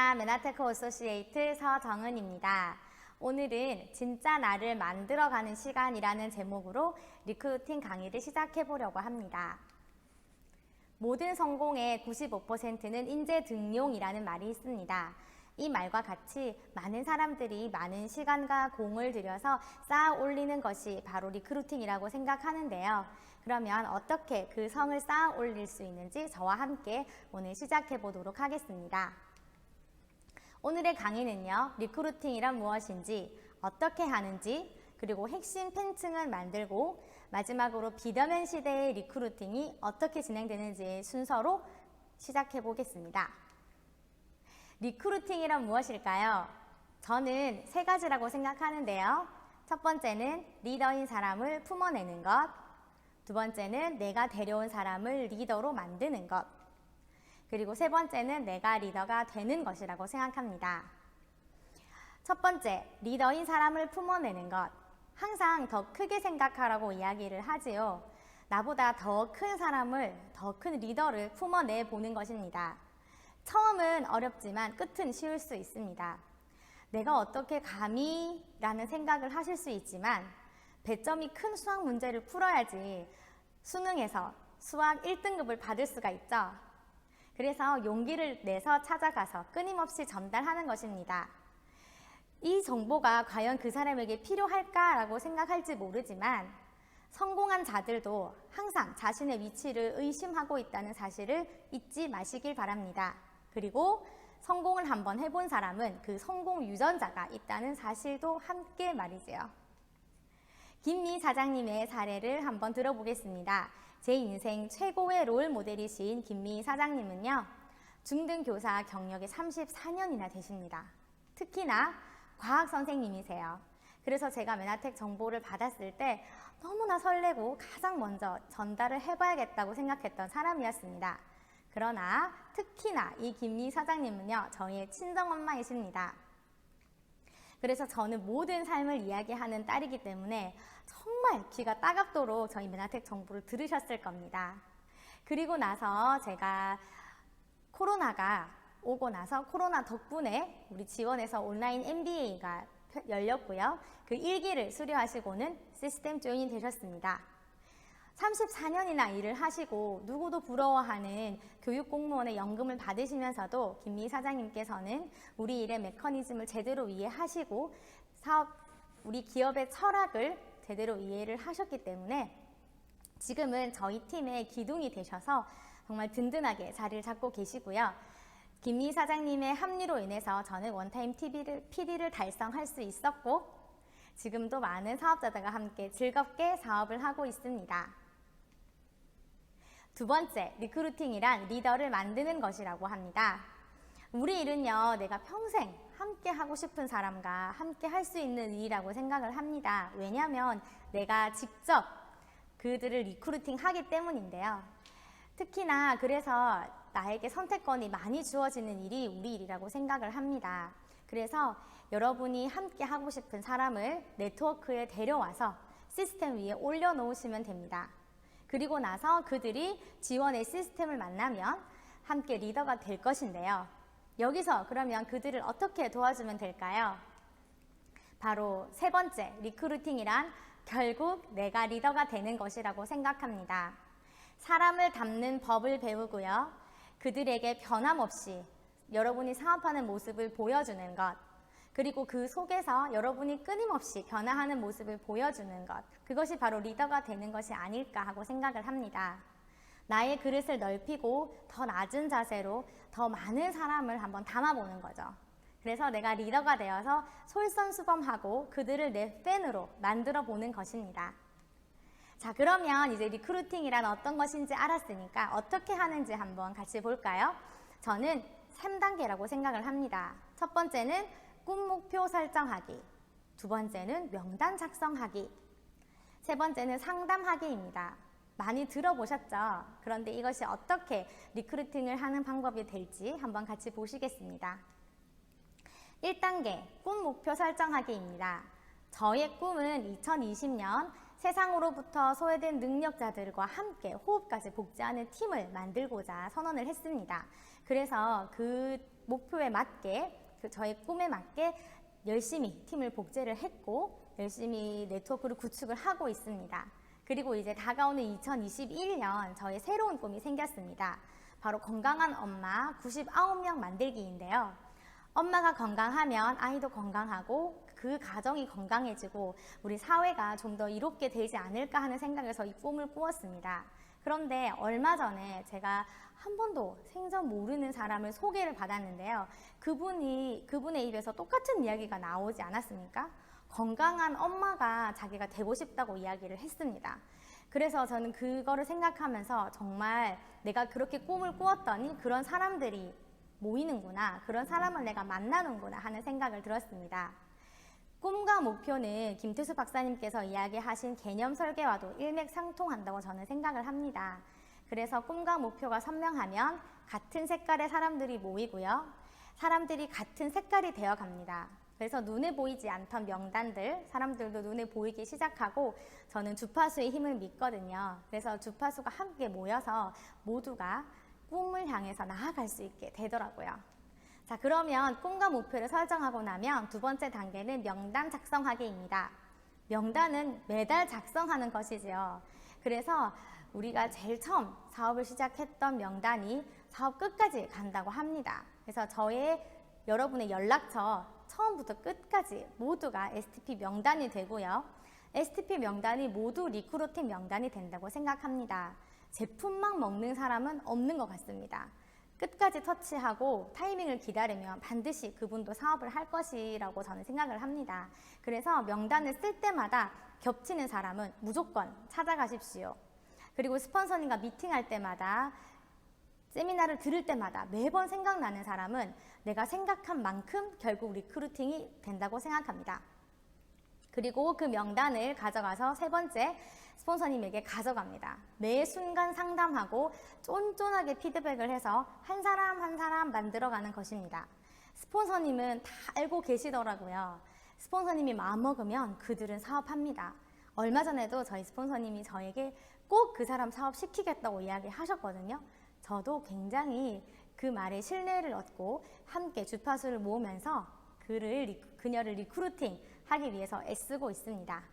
안녕하십니까. 메나테크 어소시에이트 서정은입니다. 오늘은 진짜 나를 만들어가는 시간이라는 제목으로 리크루팅 강의를 시작해 보려고 합니다. 모든 성공의 95%는 인재 등용이라는 말이 있습니다. 이 말과 같이 많은 사람들이 많은 시간과 공을 들여서 쌓아 올리는 것이 바로 리크루팅이라고 생각하는데요. 그러면 어떻게 그 성을 쌓아 올릴 수 있는지 저와 함께 오늘 시작해 보도록 하겠습니다. 오늘의 강의는요, 리크루팅이란 무엇인지, 어떻게 하는지, 그리고 핵심 팬층을 만들고 마지막으로 비대면 시대의 리크루팅이 어떻게 진행되는지의 순서로 시작해 보겠습니다. 리크루팅이란 무엇일까요? 저는 세 가지라고 생각하는데요. 첫 번째는 리더인 사람을 품어내는 것, 두 번째는 내가 데려온 사람을 리더로 만드는 것, 그리고 세 번째는 내가 리더가 되는 것이라고 생각합니다. 첫 번째, 리더인 사람을 품어내는 것. 항상 더 크게 생각하라고 이야기를 하지요. 나보다 더 큰 사람을, 더 큰 리더를 품어내 보는 것입니다. 처음은 어렵지만 끝은 쉬울 수 있습니다. 내가 어떻게 감히 라는 생각을 하실 수 있지만 배점이 큰 수학 문제를 풀어야지 수능에서 수학 1등급을 받을 수가 있죠. 그래서 용기를 내서 찾아가서 끊임없이 전달하는 것입니다. 이 정보가 과연 그 사람에게 필요할까라고 생각할지 모르지만 성공한 자들도 항상 자신의 위치를 의심하고 있다는 사실을 잊지 마시길 바랍니다. 그리고 성공을 한번 해본 사람은 그 성공 유전자가 있다는 사실도 함께 말이지요. 김미 사장님의 사례를 한번 들어보겠습니다. 제 인생 최고의 롤 모델이신 김미 사장님은요, 중등교사 경력이 34년이나 되십니다. 특히나 과학 선생님이세요. 그래서 제가 메나텍 정보를 받았을 때 너무나 설레고 가장 먼저 전달을 해봐야겠다고 생각했던 사람이었습니다. 그러나 특히나 이 김미 사장님은요, 저희의 친정엄마이십니다. 그래서 저는 모든 삶을 이야기하는 딸이기 때문에 정말 귀가 따갑도록 저희 메나텍 정보를 들으셨을 겁니다. 그리고 나서 제가 코로나가 오고 나서 코로나 덕분에 우리 지원에서 온라인 MBA가 열렸고요. 그 1기를 수료하시고는 시스템 조인이 되셨습니다. 34년이나 일을 하시고 누구도 부러워하는 교육공무원의 연금을 받으시면서도 김미 사장님께서는 우리 일의 메커니즘을 제대로 이해하시고 우리 기업의 철학을 제대로 이해를 하셨기 때문에 지금은 저희 팀의 기둥이 되셔서 정말 든든하게 자리를 잡고 계시고요. 김미 사장님의 합류로 인해서 저는 원타임 PD를 달성할 수 있었고 지금도 많은 사업자들과 함께 즐겁게 사업을 하고 있습니다. 두 번째, 리크루팅이란 리더를 만드는 것이라고 합니다. 우리 일은요, 내가 평생 함께 하고 싶은 사람과 함께 할 수 있는 일이라고 생각을 합니다. 왜냐하면 내가 직접 그들을 리크루팅 하기 때문인데요. 특히나 그래서 나에게 선택권이 많이 주어지는 일이 우리 일이라고 생각을 합니다. 그래서 여러분이 함께 하고 싶은 사람을 네트워크에 데려와서 시스템 위에 올려놓으시면 됩니다. 그리고 나서 그들이 지원의 시스템을 만나면 함께 리더가 될 것인데요. 여기서 그러면 그들을 어떻게 도와주면 될까요? 바로 세 번째, 리크루팅이란 결국 내가 리더가 되는 것이라고 생각합니다. 사람을 담는 법을 배우고요. 그들에게 변함없이 여러분이 사업하는 모습을 보여주는 것, 그리고 그 속에서 여러분이 끊임없이 변화하는 모습을 보여주는 것, 그것이 바로 리더가 되는 것이 아닐까 하고 생각을 합니다. 나의 그릇을 넓히고 더 낮은 자세로 더 많은 사람을 한번 담아보는 거죠. 그래서 내가 리더가 되어서 솔선수범하고 그들을 내 팬으로 만들어 보는 것입니다. 자, 그러면 이제 리크루팅이란 어떤 것인지 알았으니까 어떻게 하는지 한번 같이 볼까요? 저는 3단계라고 생각을 합니다. 첫 번째는 꿈 목표 설정하기, 두 번째는 명단 작성하기, 세 번째는 상담하기입니다. 많이 들어보셨죠? 그런데 이것이 어떻게 리크루팅을 하는 방법이 될지 한번 같이 보시겠습니다. 1단계 꿈 목표 설정하기입니다. 저의 꿈은 2020년 세상으로부터 소외된 능력자들과 함께 호흡까지 복제하는 팀을 만들고자 선언을 했습니다. 그래서 그 목표에 맞게, 저의 꿈에 맞게 열심히 팀을 복제를 했고 열심히 네트워크를 구축을 하고 있습니다. 그리고 이제 다가오는 2021년 저의 새로운 꿈이 생겼습니다. 바로 건강한 엄마 99명 만들기인데요. 엄마가 건강하면 아이도 건강하고 그 가정이 건강해지고 우리 사회가 좀 더 이롭게 되지 않을까 하는 생각에서 이 꿈을 꾸었습니다. 그런데 얼마 전에 제가 한 번도 생전 모르는 사람을 소개를 받았는데요. 그분의 입에서 똑같은 이야기가 나오지 않았습니까? 건강한 엄마가 자기가 되고 싶다고 이야기를 했습니다. 그래서 저는 그거를 생각하면서 정말 내가 그렇게 꿈을 꾸었더니 그런 사람들이 모이는구나, 그런 사람을 내가 만나는구나 하는 생각을 들었습니다. 꿈과 목표는 김태수 박사님께서 이야기하신 개념 설계와도 일맥상통한다고 저는 생각을 합니다. 그래서 꿈과 목표가 선명하면 같은 색깔의 사람들이 모이고요. 사람들이 같은 색깔이 되어 갑니다. 그래서 눈에 보이지 않던 명단들, 사람들도 눈에 보이기 시작하고 저는 주파수의 힘을 믿거든요. 그래서 주파수가 함께 모여서 모두가 꿈을 향해서 나아갈 수 있게 되더라고요. 자, 그러면 꿈과 목표를 설정하고 나면 두 번째 단계는 명단 작성하기입니다. 명단은 매달 작성하는 것이지요. 그래서 우리가 제일 처음 사업을 시작했던 명단이 사업 끝까지 간다고 합니다. 그래서 여러분의 연락처 처음부터 끝까지 모두가 STP 명단이 되고요. STP 명단이 모두 리크루팅 명단이 된다고 생각합니다. 제품만 먹는 사람은 없는 것 같습니다. 끝까지 터치하고 타이밍을 기다리면 반드시 그분도 사업을 할 것이라고 저는 생각을 합니다. 그래서 명단을 쓸 때마다 겹치는 사람은 무조건 찾아가십시오. 그리고 스폰서님과 미팅할 때마다, 세미나를 들을 때마다 매번 생각나는 사람은 내가 생각한 만큼 결국 리크루팅이 된다고 생각합니다. 그리고 그 명단을 가져가서 세 번째, 스폰서님에게 가져갑니다. 매 순간 상담하고 쫀쫀하게 피드백을 해서 한 사람 한 사람 만들어가는 것입니다. 스폰서님은 다 알고 계시더라고요. 스폰서님이 마음먹으면 그들은 사업합니다. 얼마 전에도 저희 스폰서님이 저에게 꼭 그 사람 사업시키겠다고 이야기하셨거든요. 저도 굉장히 그 말에 신뢰를 얻고 함께 주파수를 모으면서 그녀를 리크루팅 하기 위해서 애쓰고 있습니다.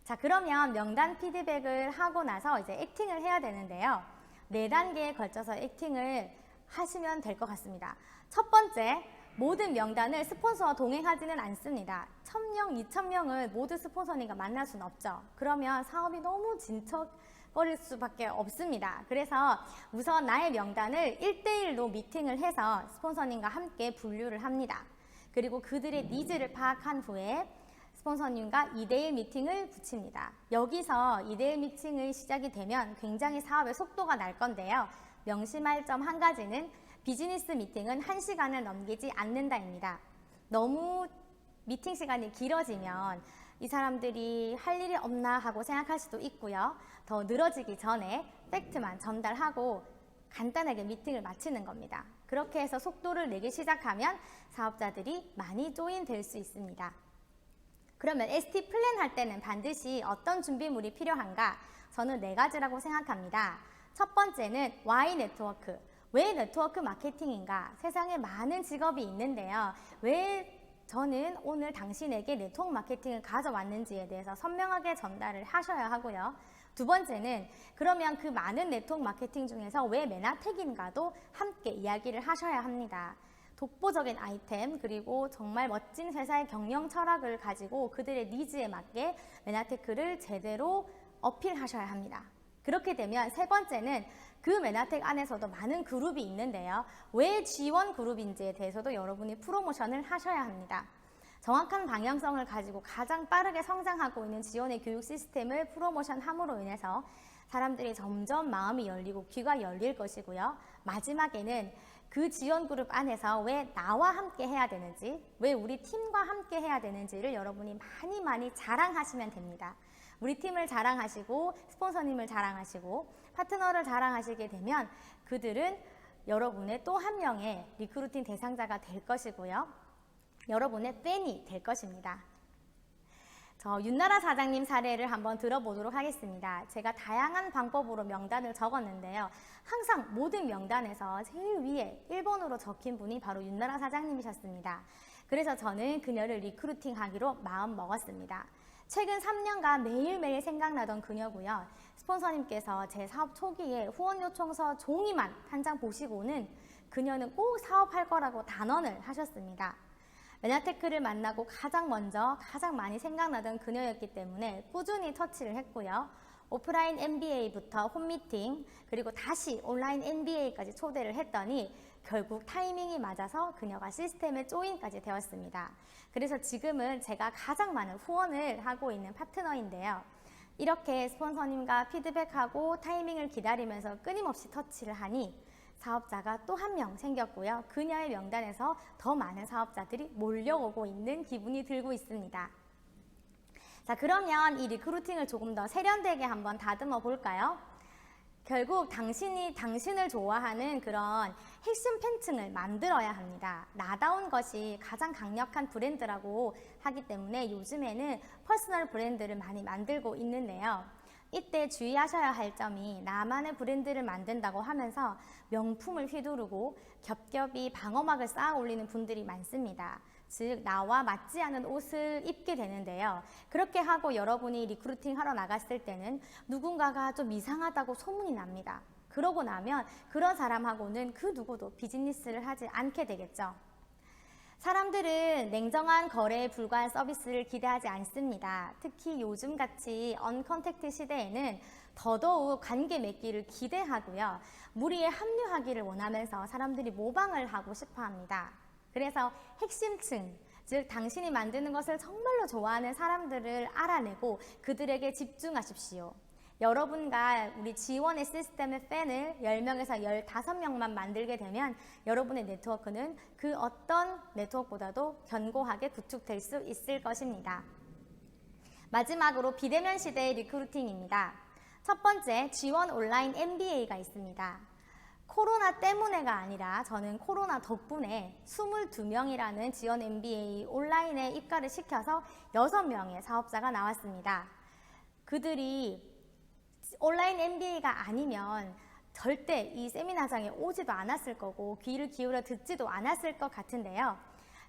자, 그러면 명단 피드백을 하고 나서 이제 액팅을 해야 되는데요. 4단계에 걸쳐서 액팅을 하시면 될 것 같습니다. 첫 번째, 모든 명단을 스폰서와 동행하지는 않습니다. 1000명, 2000명을 모두 스폰서님과 만날 수는 없죠. 그러면 사업이 너무 진척거릴 수밖에 없습니다. 그래서 우선 나의 명단을 1대1로 미팅을 해서 스폰서님과 함께 분류를 합니다. 그리고 그들의 니즈를 파악한 후에 스폰서님과 2대1 미팅을 붙입니다. 여기서 2대1 미팅의 시작이 되면 굉장히 사업의 속도가 날 건데요. 명심할 점 한 가지는 비즈니스 미팅은 1시간을 넘기지 않는다입니다. 너무 미팅 시간이 길어지면 이 사람들이 할 일이 없나 하고 생각할 수도 있고요. 더 늘어지기 전에 팩트만 전달하고 간단하게 미팅을 마치는 겁니다. 그렇게 해서 속도를 내기 시작하면 사업자들이 많이 조인될 수 있습니다. 그러면 ST 플랜 할 때는 반드시 어떤 준비물이 필요한가? 저는 4가지라고 생각합니다. 첫 번째는 Y 네트워크. 왜 네트워크 마케팅인가? 세상에 많은 직업이 있는데요. 왜 저는 오늘 당신에게 네트워크 마케팅을 가져왔는지에 대해서 선명하게 전달을 하셔야 하고요. 두 번째는 그러면 그 많은 네트워크 마케팅 중에서 왜 메나텍인가도 함께 이야기를 하셔야 합니다. 독보적인 아이템, 그리고 정말 멋진 회사의 경영 철학을 가지고 그들의 니즈에 맞게 메나테크를 제대로 어필하셔야 합니다. 그렇게 되면 세 번째는 그 메나텍 안에서도 많은 그룹이 있는데요. 왜 G1 그룹인지에 대해서도 여러분이 프로모션을 하셔야 합니다. 정확한 방향성을 가지고 가장 빠르게 성장하고 있는 지원의 교육 시스템을 프로모션함으로 인해서 사람들이 점점 마음이 열리고 귀가 열릴 것이고요. 마지막에는 그 지원 그룹 안에서 왜 나와 함께 해야 되는지, 왜 우리 팀과 함께 해야 되는지를 여러분이 많이 자랑하시면 됩니다. 우리 팀을 자랑하시고 스폰서님을 자랑하시고 파트너를 자랑하시게 되면 그들은 여러분의 또 한 명의 리크루팅 대상자가 될 것이고요. 여러분의 팬이 될 것입니다. 저 윤나라 사장님 사례를 한번 들어보도록 하겠습니다. 제가 다양한 방법으로 명단을 적었는데요. 항상 모든 명단에서 제일 위에 1번으로 적힌 분이 바로 윤나라 사장님이셨습니다. 그래서 저는 그녀를 리크루팅하기로 마음 먹었습니다. 최근 3년간 매일매일 생각나던 그녀고요. 스폰서님께서 제 사업 초기에 후원 요청서 종이만 한 장 보시고는 그녀는 꼭 사업할 거라고 단언을 하셨습니다. 메나테크를 만나고 가장 먼저 가장 많이 생각나던 그녀였기 때문에 꾸준히 터치를 했고요. 오프라인 MBA부터 홈미팅 그리고 다시 온라인 MBA까지 초대를 했더니 결국 타이밍이 맞아서 그녀가 시스템에 조인까지 되었습니다. 그래서 지금은 제가 가장 많은 후원을 하고 있는 파트너인데요. 이렇게 스폰서님과 피드백하고 타이밍을 기다리면서 끊임없이 터치를 하니 사업자가 또 한 명 생겼고요. 그녀의 명단에서 더 많은 사업자들이 몰려오고 있는 기분이 들고 있습니다. 자, 그러면 이 리크루팅을 조금 더 세련되게 한번 다듬어 볼까요? 결국 당신을 좋아하는 그런 핵심 팬층을 만들어야 합니다. 나다운 것이 가장 강력한 브랜드라고 하기 때문에 요즘에는 퍼스널 브랜드를 많이 만들고 있는데요. 이때 주의하셔야 할 점이 나만의 브랜드를 만든다고 하면서 명품을 휘두르고 겹겹이 방어막을 쌓아 올리는 분들이 많습니다. 즉 나와 맞지 않은 옷을 입게 되는데요. 그렇게 하고 여러분이 리크루팅 하러 나갔을 때는 누군가가 좀 이상하다고 소문이 납니다. 그러고 나면 그런 사람하고는 그 누구도 비즈니스를 하지 않게 되겠죠. 사람들은 냉정한 거래에 불과한 서비스를 기대하지 않습니다. 특히 요즘같이 언컨택트 시대에는 더더욱 관계 맺기를 기대하고요. 무리에 합류하기를 원하면서 사람들이 모방을 하고 싶어 합니다. 그래서 핵심층, 즉 당신이 만드는 것을 정말로 좋아하는 사람들을 알아내고 그들에게 집중하십시오. 여러분과 우리 지원의 시스템의 팬을 10명에서 15명만 만들게 되면 여러분의 네트워크는 그 어떤 네트워크보다도 견고하게 구축될 수 있을 것입니다. 마지막으로 비대면 시대의 리크루팅입니다. 첫 번째, 지원 온라인 MBA가 있습니다. 코로나 때문에가 아니라 저는 코로나 덕분에 22명이라는 지원 MBA 온라인에 입가를 시켜서 6명의 사업자가 나왔습니다. 그들이 온라인 MBA가 아니면 절대 이 세미나장에 오지도 않았을 거고 귀를 기울여 듣지도 않았을 것 같은데요.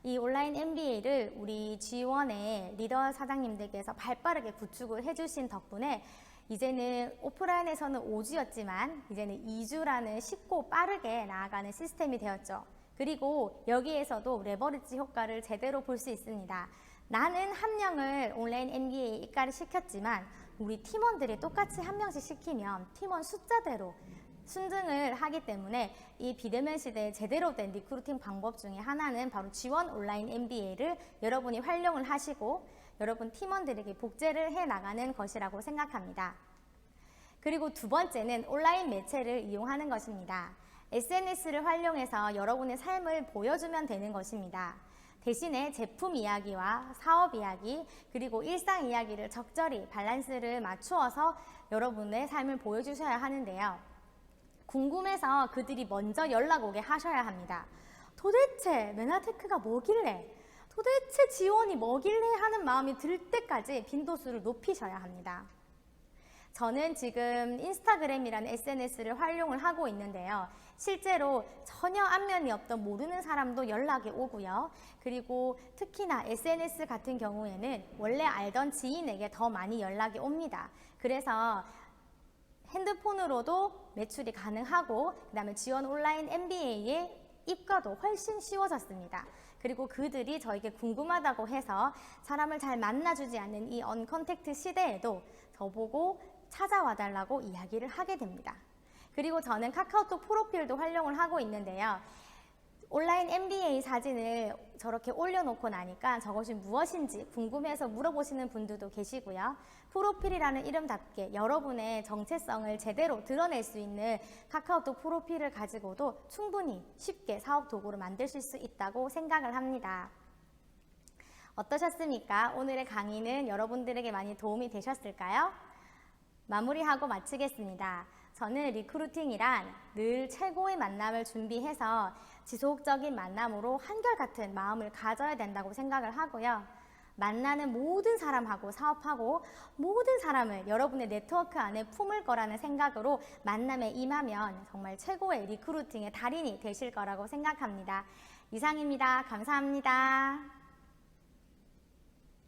이 온라인 MBA를 우리 지원의 리더 사장님들께서 발빠르게 구축을 해주신 덕분에 이제는 오프라인에서는 5주였지만 이제는 2주라는 쉽고 빠르게 나아가는 시스템이 되었죠. 그리고 여기에서도 레버리지 효과를 제대로 볼 수 있습니다. 나는 한 명을 온라인 MBA에 입가를 시켰지만 우리 팀원들이 똑같이 한 명씩 시키면 팀원 숫자대로 순증을 하기 때문에 이 비대면 시대에 제대로 된 리크루팅 방법 중에 하나는 바로 지원 온라인 MBA를 여러분이 활용을 하시고 여러분 팀원들에게 복제를 해 나가는 것이라고 생각합니다. 그리고 두 번째는 온라인 매체를 이용하는 것입니다. SNS를 활용해서 여러분의 삶을 보여주면 되는 것입니다. 대신에 제품 이야기와 사업 이야기 그리고 일상 이야기를 적절히 밸런스를 맞추어서 여러분의 삶을 보여주셔야 하는데요. 궁금해서 그들이 먼저 연락 오게 하셔야 합니다. 도대체 메나테크가 뭐길래 도대체 지원이 뭐길래 하는 마음이 들 때까지 빈도수를 높이셔야 합니다. 저는 지금 인스타그램이라는 SNS를 활용을 하고 있는데요. 실제로 전혀 안면이 없던 모르는 사람도 연락이 오고요. 그리고 특히나 SNS 같은 경우에는 원래 알던 지인에게 더 많이 연락이 옵니다. 그래서 핸드폰으로도 매출이 가능하고 그다음에 지원 온라인 MBA에 입가도 훨씬 쉬워졌습니다. 그리고 그들이 저에게 궁금하다고 해서 사람을 잘 만나주지 않는 이 언컨택트 시대에도 저보고 찾아와 달라고 이야기를 하게 됩니다. 그리고 저는 카카오톡 프로필도 활용을 하고 있는데요. 온라인 MBA 사진을 저렇게 올려놓고 나니까 저것이 무엇인지 궁금해서 물어보시는 분들도 계시고요. 프로필이라는 이름답게 여러분의 정체성을 제대로 드러낼 수 있는 카카오톡 프로필을 가지고도 충분히 쉽게 사업 도구를 만드실 수 있다고 생각을 합니다. 어떠셨습니까? 오늘의 강의는 여러분들에게 많이 도움이 되셨을까요? 마무리하고 마치겠습니다. 저는 리크루팅이란 늘 최고의 만남을 준비해서 지속적인 만남으로 한결같은 마음을 가져야 된다고 생각을 하고요. 만나는 모든 사람하고 사업하고 모든 사람을 여러분의 네트워크 안에 품을 거라는 생각으로 만남에 임하면 정말 최고의 리크루팅의 달인이 되실 거라고 생각합니다. 이상입니다. 감사합니다.